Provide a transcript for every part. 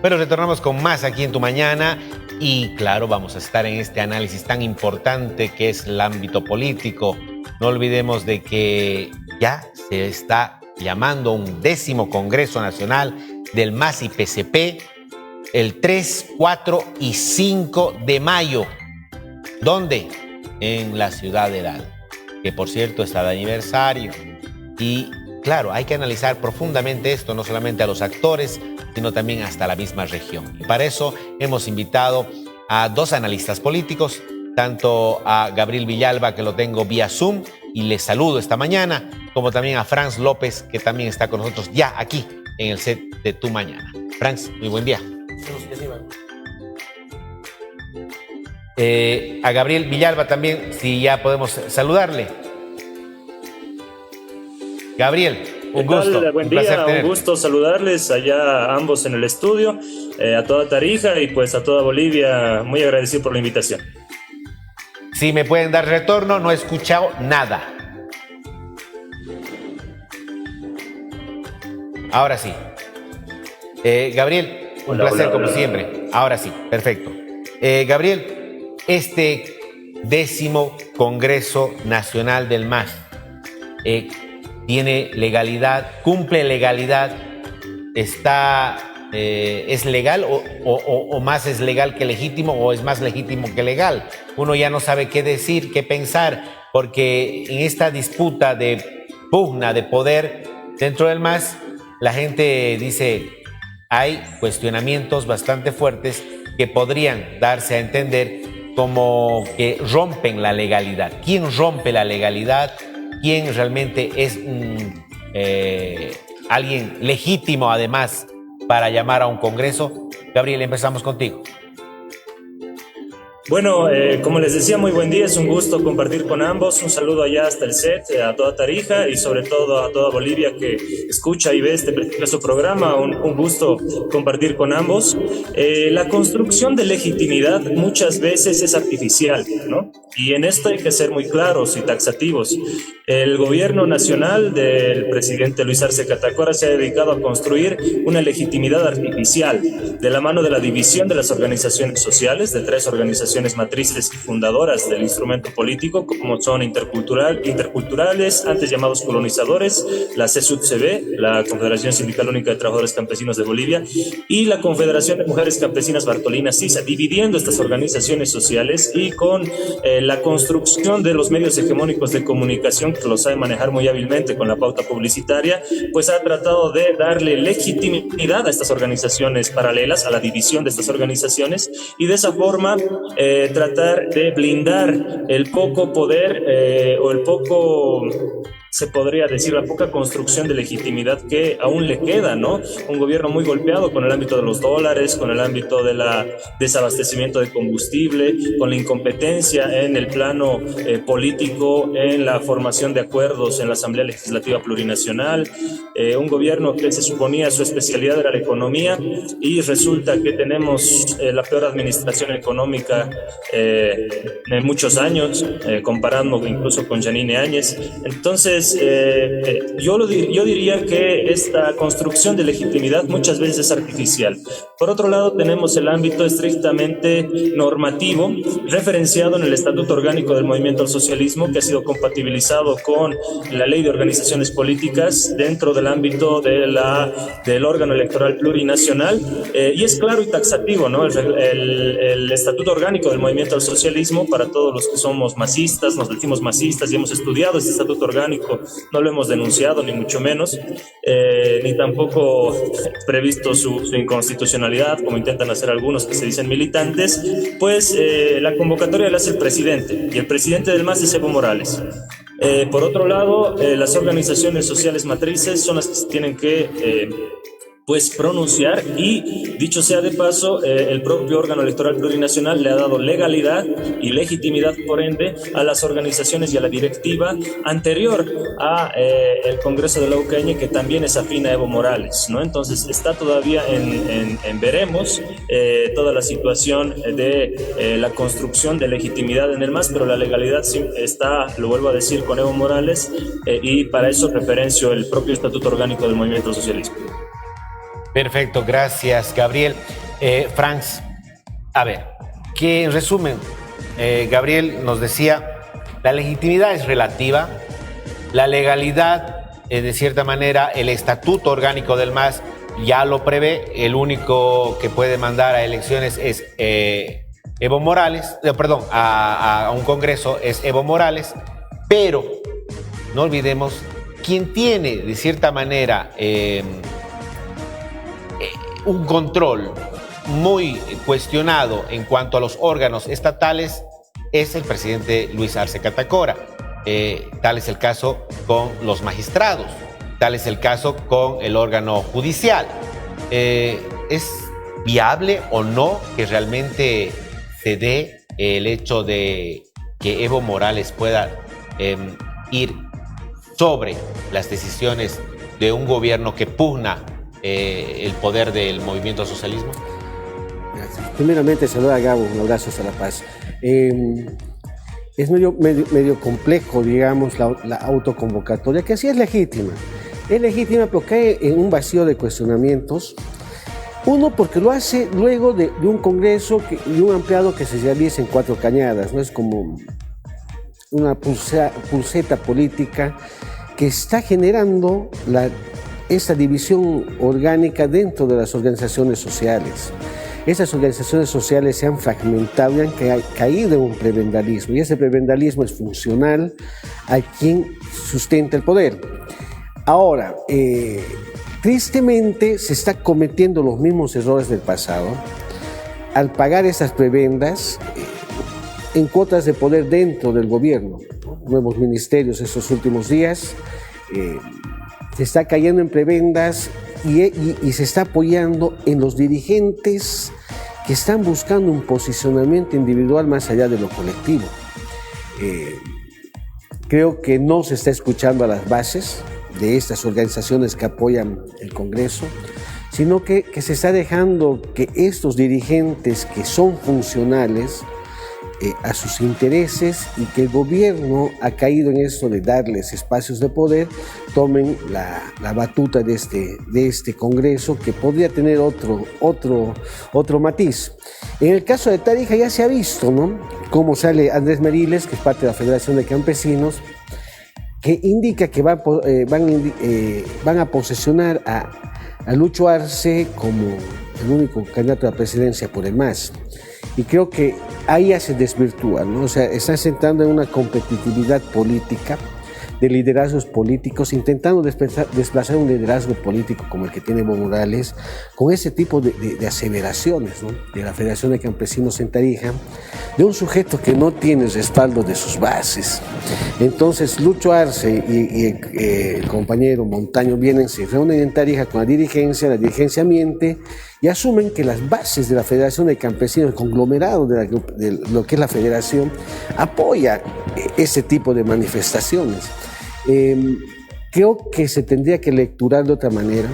Bueno, retornamos con más aquí en Tu Mañana y claro, vamos a estar en este análisis tan importante que es el ámbito político. No olvidemos de que ya se está llamando un 10º Congreso Nacional del MAS y PCP el 3, 4 y 5 de mayo. ¿Dónde? En la ciudad de Dal, que por cierto está de aniversario. Y claro, hay que analizar profundamente esto, no solamente a los actores, sino también hasta la misma región. Y para eso hemos invitado a 2 analistas políticos, tanto a Gabriel Villalba, que lo tengo vía Zoom, y les saludo esta mañana, como también a Franz López, que también está con nosotros ya aquí en el set de Tu Mañana. Franz, muy buen día. A Gabriel Villalba también, si ya podemos saludarle. Gabriel, un gusto. Buen día, un gusto saludarles allá ambos en el estudio, a toda Tarija y pues a toda Bolivia. Muy agradecido por la invitación. Si me pueden dar retorno, no he escuchado nada. Ahora sí. Gabriel, un placer como siempre. Ahora sí, perfecto. Gabriel, este 10º Congreso Nacional del MAS tiene legalidad, cumple legalidad, es legal o más es legal que legítimo o es más legítimo que legal. Uno ya no sabe qué decir, qué pensar, porque en esta disputa de pugna de poder dentro del MAS, la gente dice, hay cuestionamientos bastante fuertes que podrían darse a entender como que rompen la legalidad. ¿Quién rompe la legalidad? ¿Quién realmente es alguien legítimo además para llamar a un congreso? Gabriel, empezamos contigo. Bueno, como les decía, muy buen día, es un gusto compartir con ambos. Un saludo allá hasta el set, a toda Tarija y sobre todo a toda Bolivia que escucha y ve este precioso programa. Un gusto compartir con ambos. La construcción de legitimidad muchas veces es artificial, ¿no? Y en esto hay que ser muy claros y taxativos. El gobierno nacional del presidente Luis Arce Catacora se ha dedicado a construir una legitimidad artificial de la mano de la división de las organizaciones sociales, de 3 organizaciones matrices y fundadoras del instrumento político, como son interculturales, antes llamados colonizadores, la CSUTCB, la Confederación Sindical Única de Trabajadores Campesinos de Bolivia, y la Confederación de Mujeres Campesinas Bartolina Sisa, dividiendo estas organizaciones sociales y con la construcción de los medios hegemónicos de comunicación, que lo sabe manejar muy hábilmente con la pauta publicitaria, pues ha tratado de darle legitimidad a estas organizaciones paralelas, a la división de estas organizaciones, y de esa forma tratar de blindar el poco poder o el poco, se podría decir, la poca construcción de legitimidad que aún le queda, ¿no? Un gobierno muy golpeado con el ámbito de los dólares, con el ámbito del desabastecimiento de combustible, con la incompetencia en el plano político, en la formación de acuerdos en la Asamblea Legislativa Plurinacional, un gobierno que se suponía su especialidad era la economía y resulta que tenemos la peor administración económica en muchos años, comparando incluso con Yanine Áñez. Entonces, yo diría que esta construcción de legitimidad muchas veces es artificial. Por otro lado, tenemos el ámbito estrictamente normativo, referenciado en el Estatuto Orgánico del Movimiento al Socialismo, que ha sido compatibilizado con la Ley de Organizaciones Políticas dentro del ámbito del órgano electoral plurinacional, y es claro y taxativo, ¿no? El Estatuto Orgánico del Movimiento al Socialismo, para todos los que somos masistas, nos decimos masistas y hemos estudiado este Estatuto Orgánico, no lo hemos denunciado ni mucho menos, ni tampoco previsto su inconstitucionalidad, como intentan hacer algunos que se dicen militantes, pues la convocatoria la hace el presidente, y el presidente del MAS es Evo Morales. Por otro lado, las organizaciones sociales matrices son las que se tienen que pues pronunciar, y dicho sea de paso, el propio órgano electoral plurinacional le ha dado legalidad y legitimidad, por ende, a las organizaciones y a la directiva anterior a el Congreso de la UCAñe, que también es afín a Evo Morales, ¿no? Entonces está todavía en veremos toda la situación de la construcción de legitimidad en el MAS, pero la legalidad está, lo vuelvo a decir, con Evo Morales, y para eso referencio el propio Estatuto Orgánico del Movimiento Socialista. Perfecto, gracias, Gabriel. Franz, a ver, que en resumen, Gabriel nos decía, la legitimidad es relativa, la legalidad, de cierta manera, el estatuto orgánico del MAS ya lo prevé, el único que puede mandar a elecciones es Evo Morales, a un congreso es Evo Morales, pero no olvidemos quien tiene, de cierta manera, un control muy cuestionado en cuanto a los órganos estatales es el presidente Luis Arce Catacora. Tal es el caso con los magistrados, tal es el caso con el órgano judicial. ¿Es viable o no que realmente se dé el hecho de que Evo Morales pueda ir sobre las decisiones de un gobierno que pugna el poder del movimiento socialismo? Gracias. Primeramente, saluda a Gabo, un abrazo hasta La Paz. Es medio complejo, digamos, la autoconvocatoria, que sí es legítima. Es legítima, pero cae en un vacío de cuestionamientos. Uno, porque lo hace luego de un congreso y un ampliado que se realiza en Cuatro Cañadas, ¿no? Es como una pulseta política que está generando esta división orgánica dentro de las organizaciones sociales. Esas organizaciones sociales se han fragmentado y han caído en un prebendalismo, y ese prebendalismo es funcional a quien sustenta el poder. Ahora, tristemente se está cometiendo los mismos errores del pasado al pagar esas prebendas en cuotas de poder dentro del gobierno, ¿no? Nuevos ministerios estos últimos días, se está cayendo en prebendas y se está apoyando en los dirigentes que están buscando un posicionamiento individual más allá de lo colectivo. Creo que no se está escuchando a las bases de estas organizaciones que apoyan el Congreso, sino que se está dejando que estos dirigentes que son funcionales a sus intereses y que el gobierno ha caído en esto de darles espacios de poder, tomen la batuta de este Congreso, que podría tener otro matiz. En el caso de Tarija ya se ha visto, ¿no?, cómo sale Andrés Meriles, que es parte de la Federación de Campesinos, que indica que van a posesionar a Lucho Arce como el único candidato a la presidencia por el MAS. Y creo que ahí ya se desvirtúa, ¿no? O sea, están sentando en una competitividad política, de liderazgos políticos, intentando desplazar un liderazgo político como el que tiene Evo Morales, con ese tipo de aseveraciones, ¿no?, de la Federación de Campesinos en Tarija, de un sujeto que no tiene respaldo de sus bases. Entonces Lucho Arce y el compañero Montaño se reúnen en Tarija con la dirigencia miente y asumen que las bases de la Federación de Campesinos, el conglomerado de lo que es la federación, apoya ese tipo de manifestaciones. Creo que se tendría que lecturar de otra manera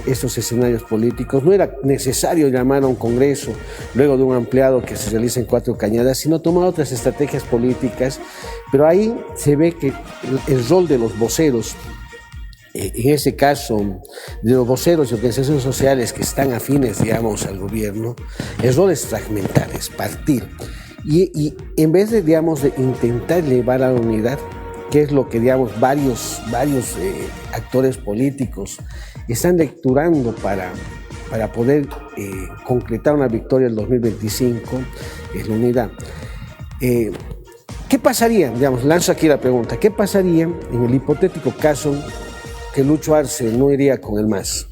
estos escenarios políticos. No era necesario llamar a un congreso luego de un ampliado que se realiza en Cuatro Cañadas, sino tomar otras estrategias políticas, pero ahí se ve que el rol de los voceros, en ese caso de los voceros y organizaciones sociales que están afines, digamos, al gobierno, el rol es fragmentar, es partir, y en vez de, digamos, de intentar llevar a la unidad, que es lo que, digamos, varios actores políticos están lecturando para poder concretar una victoria en 2025, es la unidad. ¿Qué pasaría? Digamos, lanzo aquí la pregunta, ¿qué pasaría en el hipotético caso que Lucho Arce no iría con el MAS?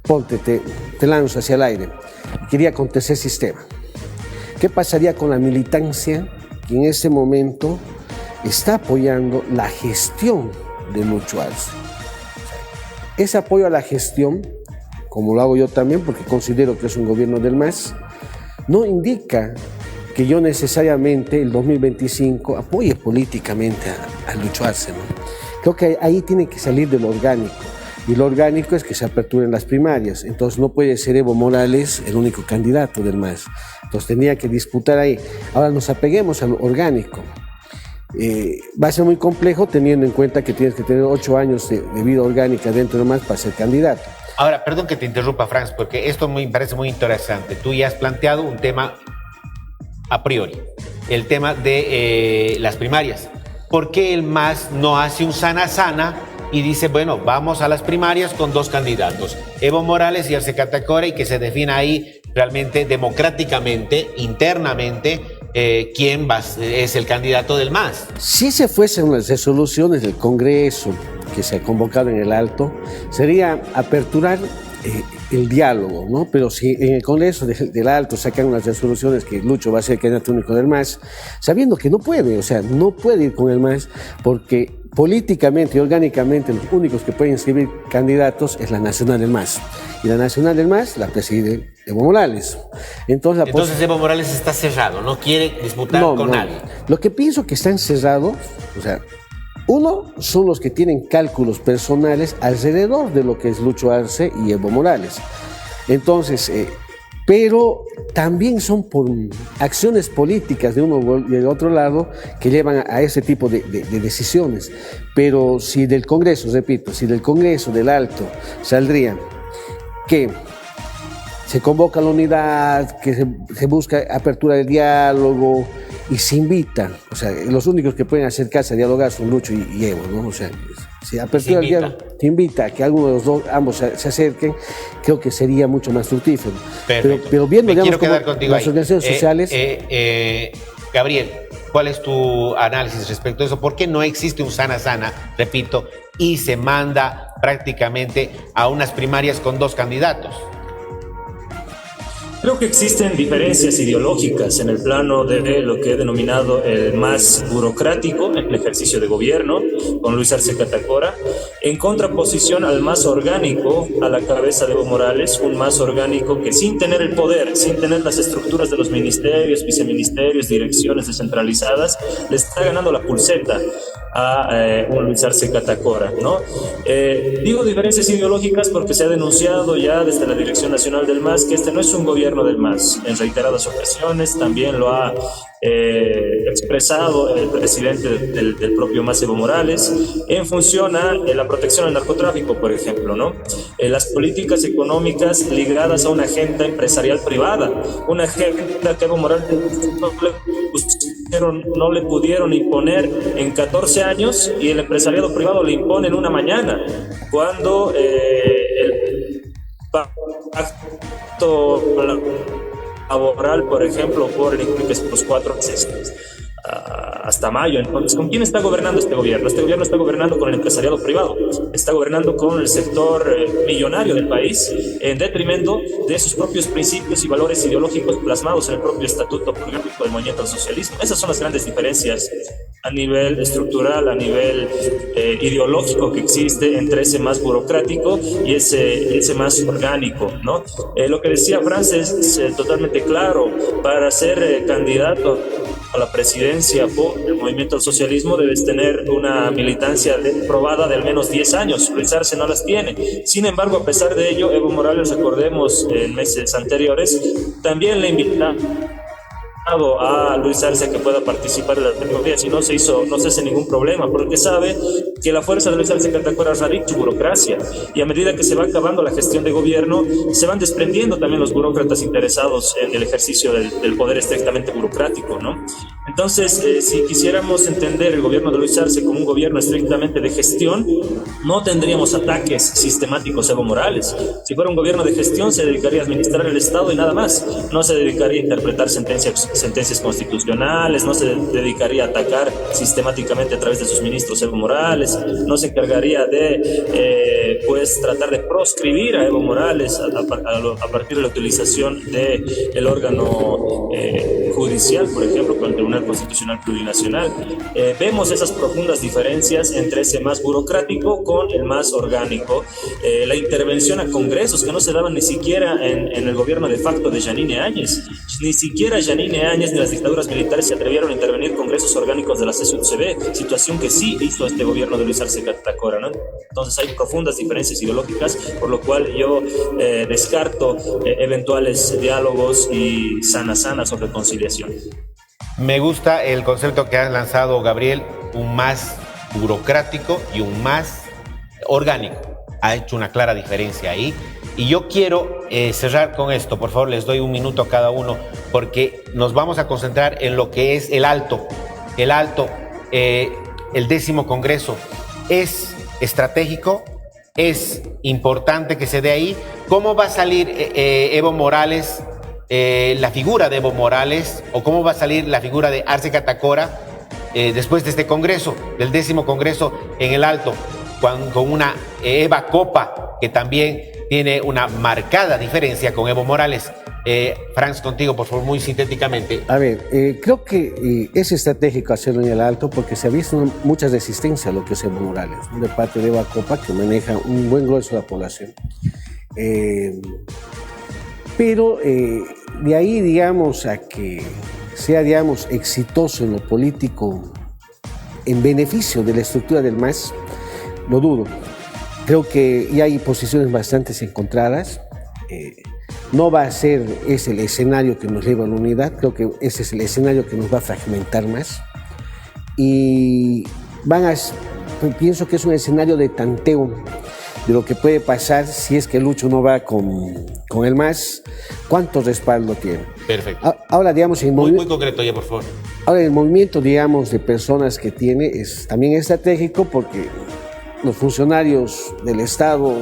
Ponte, te lanzo hacia el aire. Quería con tercer sistema. ¿Qué pasaría con la militancia que en este momento está apoyando la gestión de Lucho Arce? Ese apoyo a la gestión, como lo hago yo también, porque considero que es un gobierno del MAS, no indica que yo necesariamente el 2025 apoye políticamente a Lucho Arce, ¿no? Creo que ahí tiene que salir de lo orgánico, y lo orgánico es que se aperturen las primarias. Entonces no puede ser Evo Morales el único candidato del MAS, entonces tendría que disputar ahí. Ahora nos apeguemos a lo orgánico. Va a ser muy complejo teniendo en cuenta que tienes que tener 8 años de vida orgánica dentro de más para ser candidato. Ahora, perdón que te interrumpa, Franz, porque esto me parece muy interesante. Tú ya has planteado un tema a priori, el tema de las primarias. ¿Por qué el MAS no hace un sana-sana y dice, bueno, vamos a las primarias con 2 candidatos, Evo Morales y Arce Catacora, y que se defina ahí realmente democráticamente, internamente, quién es el candidato del MAS? Si se fuesen las resoluciones del Congreso que se ha convocado en el Alto, sería aperturar el diálogo, ¿no? Pero si en el Congreso del Alto sacan unas resoluciones que Lucho va a ser el candidato único del MAS, sabiendo que no puede, o sea, no puede ir con el MAS porque políticamente y orgánicamente los únicos que pueden inscribir candidatos es la Nacional del MAS. Y la Nacional del MAS la preside Evo Morales. Entonces Evo Morales está cerrado, no quiere disputar con nadie. Lo que pienso que están cerrados, o sea, uno son los que tienen cálculos personales alrededor de lo que es Lucho Arce y Evo Morales. Entonces, pero también son por acciones políticas de uno y del otro lado que llevan a ese tipo de decisiones. Pero si del Congreso, repito, si del Congreso del Alto saldría que se convoca la unidad, que se busca apertura del diálogo y se invita, o sea, los únicos que pueden acercarse a dialogar son Lucho y Evo, ¿no? O sea, si apertura del diálogo, te invita a que alguno de los dos, ambos se acerquen, creo que sería mucho más fructífero. Pero viendo, digamos, como las organizaciones sociales... Gabriel, ¿cuál es tu análisis respecto a eso? ¿Por qué no existe un sana-sana, repito, y se manda prácticamente a unas primarias con 2 candidatos? Creo que existen diferencias ideológicas en el plano de lo que he denominado el más burocrático en el ejercicio de gobierno, con Luis Arce Catacora, en contraposición al más orgánico a la cabeza de Evo Morales, un más orgánico que sin tener el poder, sin tener las estructuras de los ministerios, viceministerios, direcciones descentralizadas, le está ganando la pulseta a un Luis Arce Catacora, ¿no? Digo diferencias ideológicas porque se ha denunciado ya desde la Dirección Nacional del MAS que este no es un gobierno del MAS. En reiteradas ocasiones también lo ha expresado el presidente del propio MAS, Evo Morales, en función a la protección al narcotráfico, por ejemplo, ¿no? Las políticas económicas ligadas a una agenda empresarial privada, una agenda que Evo Morales no le pudieron imponer en 14 años y el empresariado privado le impone en una mañana, cuando el pacto laboral, por ejemplo, por el los 4 meses hasta mayo. Entonces, ¿con quién está gobernando este gobierno? Este gobierno está gobernando con el empresariado privado, está gobernando con el sector millonario del país, en detrimento de sus propios principios y valores ideológicos plasmados en el propio estatuto político del movimiento al socialismo. Esas son las grandes diferencias a nivel estructural, a nivel ideológico que existe entre ese más burocrático y ese más orgánico, ¿no? Lo que decía Franz es totalmente claro. Para ser candidato a la presidencia por el movimiento al socialismo debes tener una militancia probada de al menos 10 años. Luis Arce no las tiene. Sin embargo, a pesar de ello, Evo Morales, recordemos, en meses anteriores, también le invitaba a Luis Arce a que pueda participar en la tecnología, si no se hace ningún problema, porque sabe que la fuerza de Luis Arce Catacora radica en su burocracia, y a medida que se va acabando la gestión de gobierno, se van desprendiendo también los burócratas interesados en el ejercicio del poder estrictamente burocrático, ¿no? Entonces, si quisiéramos entender el gobierno de Luis Arce como un gobierno estrictamente de gestión, no tendríamos ataques sistemáticos a Evo Morales. Si fuera un gobierno de gestión, se dedicaría a administrar el Estado y nada más. No se dedicaría a interpretar sentencias constitucionales, no se dedicaría a atacar sistemáticamente a través de sus ministros Evo Morales, no se encargaría de tratar de proscribir a Evo Morales a partir de la utilización del órgano judicial, por ejemplo, con el Tribunal Constitucional Plurinacional. Vemos esas profundas diferencias entre ese más burocrático con el más orgánico. La intervención a congresos que no se daban ni siquiera en el gobierno de facto de Yanine Áñez. Ni siquiera Yanine Áñez ni las dictaduras militares se atrevieron a intervenir congresos orgánicos de la CCUCB, situación que sí hizo este gobierno de Luis Arce Catacora, ¿no? Entonces hay profundas diferencias ideológicas, por lo cual yo descarto eventuales diálogos y sanas o reconciliación. Me gusta el concepto que has lanzado, Gabriel, un más burocrático y un más orgánico. Ha hecho una clara diferencia ahí. Y yo quiero cerrar con esto. Por favor, les doy un minuto a cada uno, porque nos vamos a concentrar en lo que es el Alto. El Alto, el 10º Congreso, es estratégico, es importante que se dé ahí. ¿Cómo va a salir Evo Morales, la figura de Evo Morales, o cómo va a salir la figura de Arce Catacora después de este Congreso, del 10º Congreso en el Alto, con una Eva Copa, que también tiene una marcada diferencia con Evo Morales? Franz, contigo, por favor, muy sintéticamente. A ver, creo que es estratégico hacerlo en el Alto porque se ha visto mucha resistencia a lo que es Evo Morales, ¿no? De parte de Eva Copa, que maneja un buen grueso de la población. Pero de ahí, digamos, a que sea, digamos, exitoso en lo político en beneficio de la estructura del MAS, lo dudo. Creo que ya hay posiciones bastante encontradas. No va a ser ese el escenario que nos lleva a la unidad, creo que ese es el escenario que nos va a fragmentar más. Y pienso que es un escenario de tanteo de lo que puede pasar si es que Lucho no va con el MAS, cuánto respaldo tiene. Perfecto. Ahora, digamos, muy concreto ya, por favor. Ahora, el movimiento, digamos, de personas que tiene es también estratégico porque los funcionarios del Estado,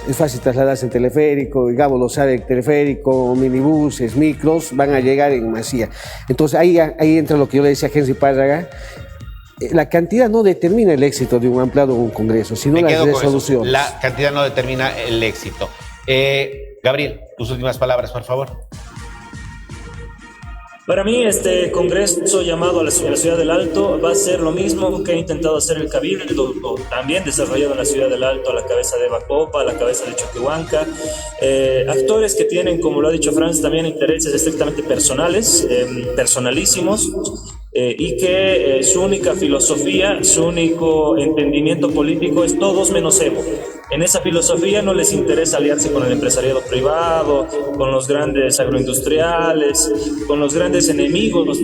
es fácil trasladarse en teleférico, y Gabo lo sabe, teleférico, minibuses, micros, van a llegar en masía. Entonces ahí entra lo que yo le decía a Henry Párraga. La cantidad no determina el éxito de un ampliado o un congreso, sino las resoluciones. La cantidad no determina el éxito. Gabriel, tus últimas palabras, por favor. Para mí, este congreso llamado a la ciudad del Alto va a ser lo mismo que ha intentado hacer el Cabildo, también desarrollado en la ciudad del Alto, a la cabeza de Eva Copa, a la cabeza de Choquehuanca. Actores que tienen, como lo ha dicho Franz, también intereses estrictamente personales, personalísimos, y que su única filosofía, su único entendimiento político es todos menos Evo. En esa filosofía no les interesa aliarse con el empresariado privado, con los grandes agroindustriales, con los grandes enemigos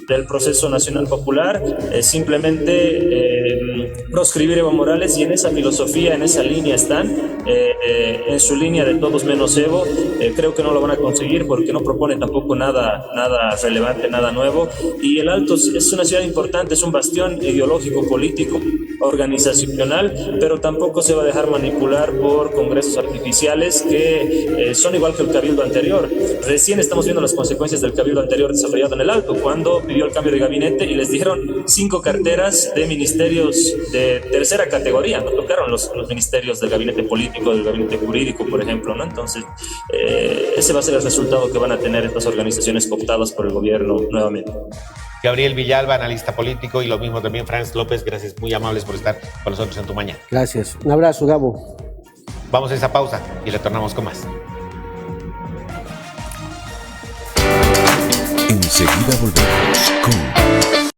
del proceso nacional popular, simplemente proscribir Evo Morales, y en esa filosofía, en esa línea están, en su línea de todos menos Evo. Creo que no lo van a conseguir porque no propone tampoco nada relevante, nada nuevo, y el Alto es una ciudad importante, es un bastión ideológico, político, organizacional, pero tampoco se va a dejar manipular por congresos artificiales que son igual que el Cabildo anterior. Recién estamos viendo las consecuencias del Cabildo anterior desarrollado en el Alto, cuando pidió el cambio de gabinete y les dieron 5 carteras de ministerios de tercera categoría, no tocaron los ministerios del gabinete político, del gabinete jurídico, por ejemplo, ¿no? Entonces, ese va a ser el resultado que van a tener estas organizaciones cooptadas por el gobierno nuevamente. Gabriel Villalba, analista político, y lo mismo también Franz López, gracias, muy amables por estar con nosotros en Tu Mañana. Gracias. Un abrazo, Gabo. Vamos a esa pausa y retornamos con más. Enseguida volvemos con